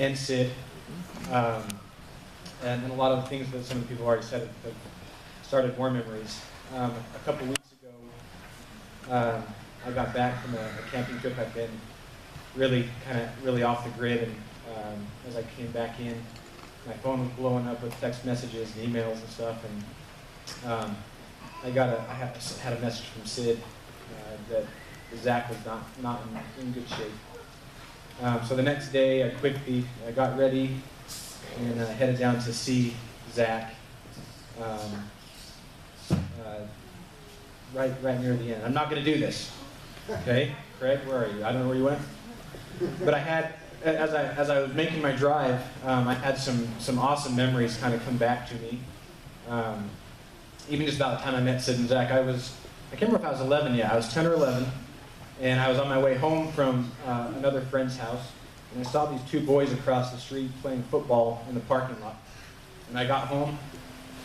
and Sid. And a lot of the things that some of the people already said have started more memories. A couple weeks ago, I got back from a camping trip. I'd been really off the grid, and as I came back in, my phone was blowing up with text messages and emails and stuff, and I had a message from Sid that Zach was not in good shape. So the next day, I got ready and headed down to see Zach. Right near the end. I'm not going to do this. Okay, Craig, where are you? I don't know where you went. But I had, as I was making my drive, I had some awesome memories kind of come back to me. Even just about the time I met Sid and Zach, I can't remember if I was 11 yet. I was 10 or 11, and I was on my way home from another friend's house, and I saw these two boys across the street playing football in the parking lot. And I got home.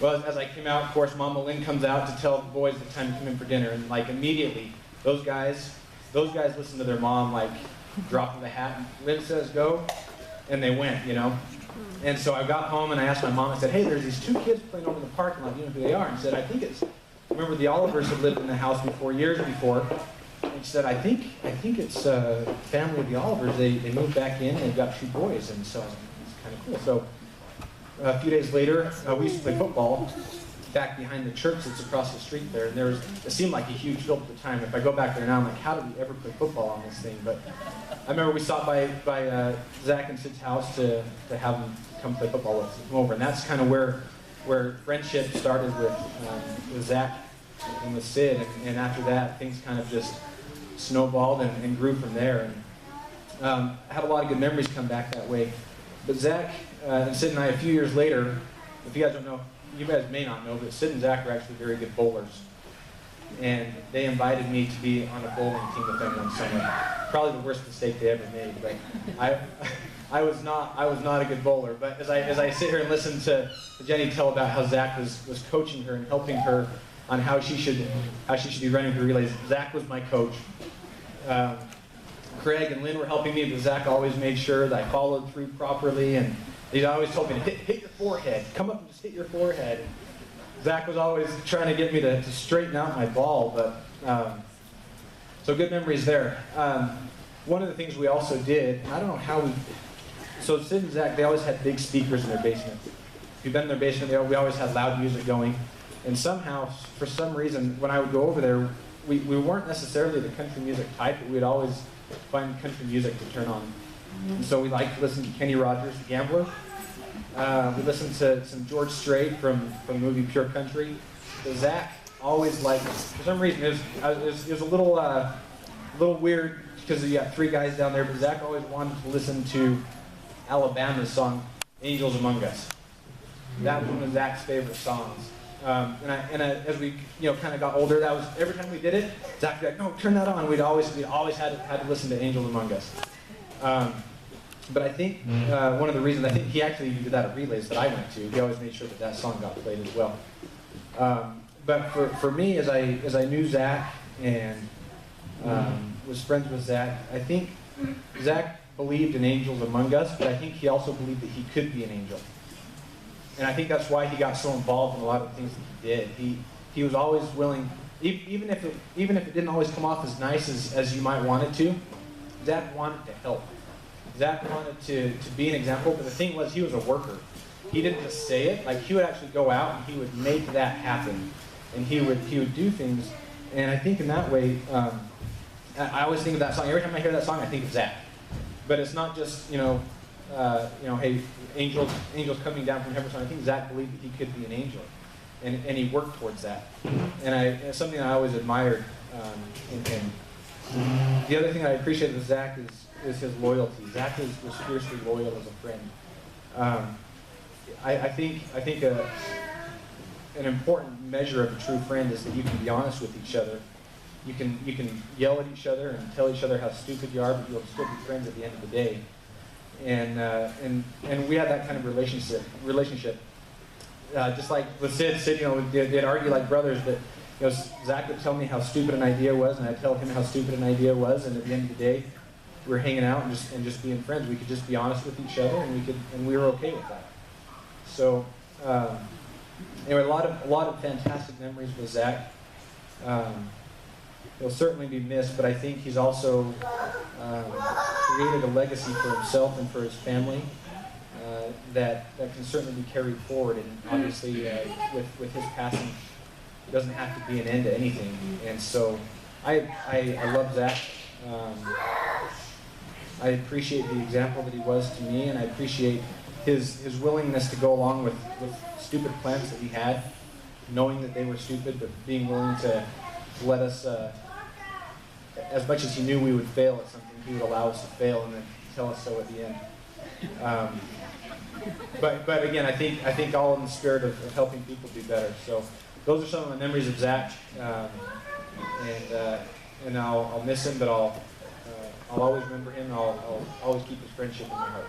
Well, as I came out, of course, Mama Lynn comes out to tell the boys it's time to come in for dinner, and like immediately, those guys listen to their mom, like dropping the hat. Lynn says go, and they went, you know. And so I got home and I asked my mom. I said, "Hey, there's these two kids playing over in the parking lot. You know who they are?" And she said, "I think it's." Remember, the Olivers had lived in the house before, years before. And she said, "I think it's family of the Olivers. They moved back in. They've got two boys." And so I was like, "It's kind of cool." So a few days later, we used to play football back behind the church that's across the street there, and it seemed like a huge field at the time. If I go back there now, I'm like, how did we ever play football on this thing? But I remember we stopped by Zach and Sid's house to have them come play football with us, come over, and that's kind of where friendship started with Zach and with Sid, and after that, things kind of just snowballed and grew from there. And I had a lot of good memories come back that way. But Zach and Sid and I, a few years later, if you guys don't know, you guys may not know, but Sid and Zach are actually very good bowlers. And they invited me to be on a bowling team with them one summer. Probably the worst mistake they ever made. But I was not a good bowler. But as I sit here and listen to Jenny tell about how Zach was coaching her and helping her on how she should be running her relays, Zach was my coach. Craig and Lynn were helping me, but Zach always made sure that I followed through properly, and he always told me to hit your forehead. Come up and just hit your forehead. Zach was always trying to get me to straighten out my ball, but so good memories there. One of the things we also did, and I don't know how so Sid and Zach, they always had big speakers in their basement. If you've been in their basement, we always had loud music going, and somehow, for some reason, when I would go over there, we weren't necessarily the country music type, but we'd always find country music to turn on. And so we liked to listen to Kenny Rogers, the Gambler. We listened to some George Strait from the movie Pure Country. But Zach always liked, for some reason, it was a little weird because you got three guys down there, but Zach always wanted to listen to Alabama's song, Angels Among Us. That was one of Zach's favorite songs. As we kind of got older, that was every time we did it, Zach would be like, "No, turn that on." We'd always had to listen to Angels Among Us. But I think one of the reasons, I think he actually did that at relays that I went to. He always made sure that song got played as well. But for me, as I knew Zach and was friends with Zach, I think Zach believed in Angels Among Us, but I think he also believed that he could be an angel. And I think that's why he got so involved in a lot of things that he did. He was always willing, even if it didn't always come off as nice as you might want it to, Zach wanted to help. Zach wanted to be an example, but the thing was, he was a worker. He didn't just say it, like he would actually go out and he would make that happen. And he would do things. And I think in that way, I always think of that song. Every time I hear that song, I think of Zach. But it's not just, hey, angels coming down from heaven. I think Zach believed that he could be an angel, and he worked towards that. And it's something I always admired in him. The other thing I appreciate with Zach is his loyalty. Zach was fiercely loyal as a friend. I think an important measure of a true friend is that you can be honest with each other. You can yell at each other and tell each other how stupid you are, but you'll still be friends at the end of the day. And we had that kind of relationship. Just like with Sid, they'd argue like brothers, but Zach would tell me how stupid an idea was, and I'd tell him how stupid an idea was, and at the end of the day, were hanging out and just being friends. We could just be honest with each other, and we were okay with that. So anyway, a lot of fantastic memories with Zach. He'll certainly be missed, but I think he's also created a legacy for himself and for his family that can certainly be carried forward. And obviously, with his passing, it doesn't have to be an end to anything. And so, I love Zach. I appreciate the example that he was to me, and I appreciate his willingness to go along with stupid plans that he had, knowing that they were stupid, but being willing to let us, as much as he knew we would fail at something, he would allow us to fail and then tell us so at the end. But again, I think all in the spirit of helping people be better. So those are some of my memories of Zach, and I'll miss him, but I'll always remember him. And I'll always keep his friendship in my heart.